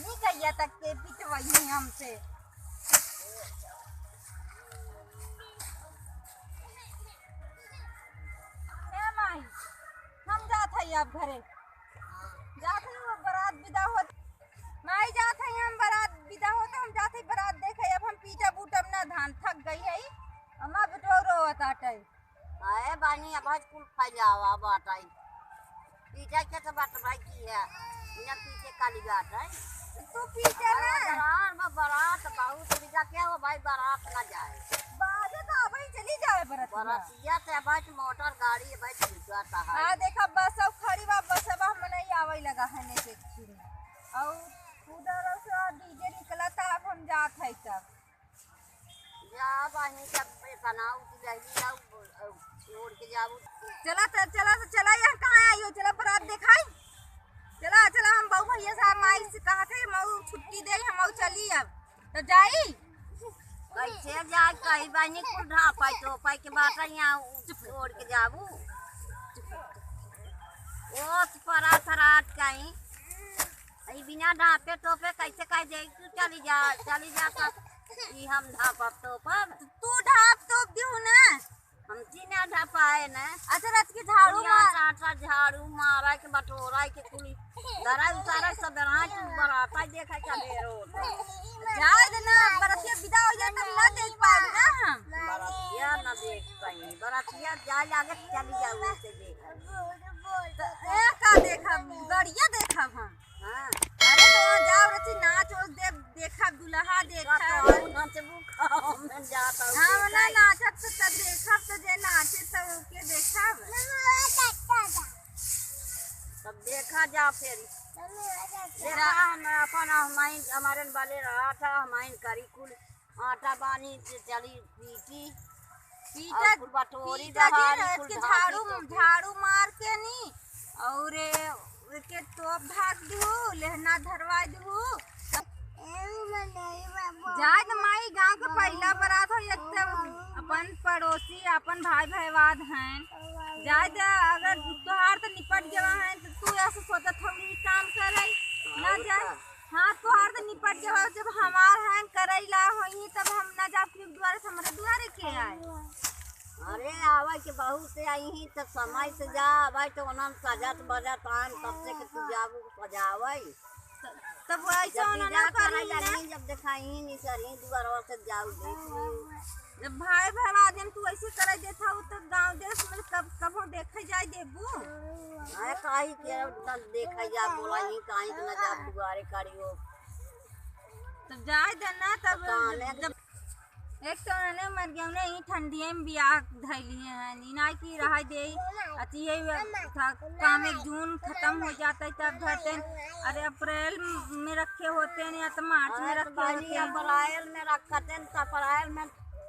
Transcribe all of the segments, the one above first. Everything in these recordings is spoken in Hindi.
नहीं कहिया तक के पिटवाई हमसे। माई हम जात है अब घरे जात है वो बारात विदा हो माई जात है हम बारात विदा हो तो हम जात है बारात देखे अब हम पीटा बूटब ना धान थक गई है अम्मा बिटो रोवत आटे आए बानी अब आज कुल फैलावा बाटाई पीछे के तो बात भाई की है ना पीछे काली बात है तू पीछे ना बारात में बारात बहुत विदा क्या हो भाई बारात ना जाए बाजे तो अब ही चली जाए बरतिया से भाई मोटर गाड़ी भाई चलता है। हां देखा बस अब खड़ी बा बस अब हम नहीं आवे लगा है ने से और उधर से डीजे निकला था अब हम जात है तब जा बानी जब बनाऊ की लगी जाऊ छोड़ के जाऊ चला यहाँ कहाँ आई हो चला बारात दिखाई चला चला हम बहू भैया साहब माई से कहा थे मऊ छुट्टी दे हम मऊ चली अब तो जाई कैसे जाए कहीं बानी कुल ढापाई तो पाई के बात यहाँ छोड़ के जाऊ ओस परा थराट कहीं अई बिना ढापे टोपे कैसे कह दे तू चली जा ई हम ढापब तो पर तू ढाप तो दियो ना हम सीना ढापाए ना अच्छा रात के झाड़ू मार झाड़ू मारा के बटोरा के कुली दरा उतारा सब रात बराता देखा का ढेरो जाए ना बरतिया विदा हो जाए तब ना देख पाए ना हम बरतिया ना देख पाई बरतिया जा लागे चली जाऊ से देख ए का देखा गड़िया देखा हम हां अरे तो जाओ रची नाच और देखा दुल्हा देखा तो नाचबू खाओ मैं जाता हूं हां ना नाचत तो तब देखा तो जे नाचे तो के देखा तब देखा जा फिर देखा हम अपन हमारे वाले रहा था हमारे करी कुल आटा बानी चली पीटी पीटा बटोरी के झाड़ू मार के नी और के टोप ढाक दू लहना धरवा दू जाए तो माई गांव के पहला बारात हो अपन पड़ोसी अपन भाई भैवाद हैं जाए तो अगर तोहार तो निपट गया है तो तू ऐसे सोचा थोड़ी काम करे ना जाए हाँ तोहार तो निपट गया जब हमार हैं करैला होई तब हम ना जा फिर द्वारे से हमारे द्वारे के आए अरे आवा के बहुत से आई ही तो समय से जा भाई तो उन्होंने सजत बजत आन तब से कि तू जाबू सजावई तब ऐसा ना करे लगी जब दिखाई ही नहीं सरी दुआरवा से जाऊ देख जब भाई भैवादन तू ऐसे करे देता हो तो गांव देश में कब हो देखे जाए देबू अरे काई के देखा जा बोला ही काई के ना जा दुआरे करियो तब जाए देना तब जब एक तो ने मर गया ने ही ठंडी में बियाह धैली है नीना की रह दे अति काम एक जून खत्म हो जाता है तब धरते अरे अप्रैल में रखे होते हैं या तो मार्च में रखे होते हैं अप्रैल में रखते हैं तो अप्रैल में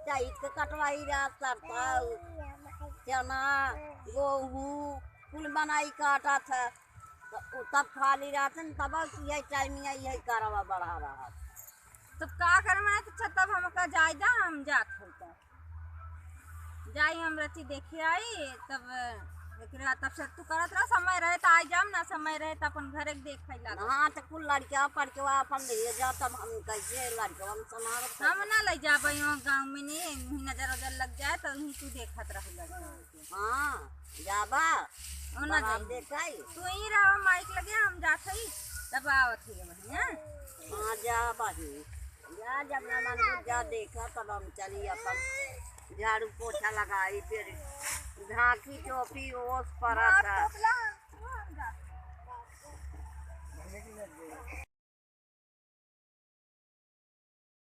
चैत के कटवाई रात सरता चना गेहूं कुल बनाई काटा था तो तब खाली रहते तब यही टाइम यही करवा बढ़ा रहा तो का करना है तो तब हम का जाए दा हम जात होता जाई हम रची देखे आई तब तब से तू करत रहा समय रहे तो आ जाम ना समय रहे तो अपन घरे देखे ला हां तो कुल लड़कियां पढ़ के अपन ले जा तब हम कैसे लड़कियां हम समार हम ना ले जाबे गांव में नहीं नजर उधर लग जाए तो ही तू देखत रह लड़का हां जाबा ओना देखाई तू ही रहो माइक लगे हम जात हई तब आवत ही बढ़िया हां जा बाही जा जब ना मन जा देखा तब हम चली अपन झाड़ू पोछा लगाई फिर झांकी टोपी ओस परा था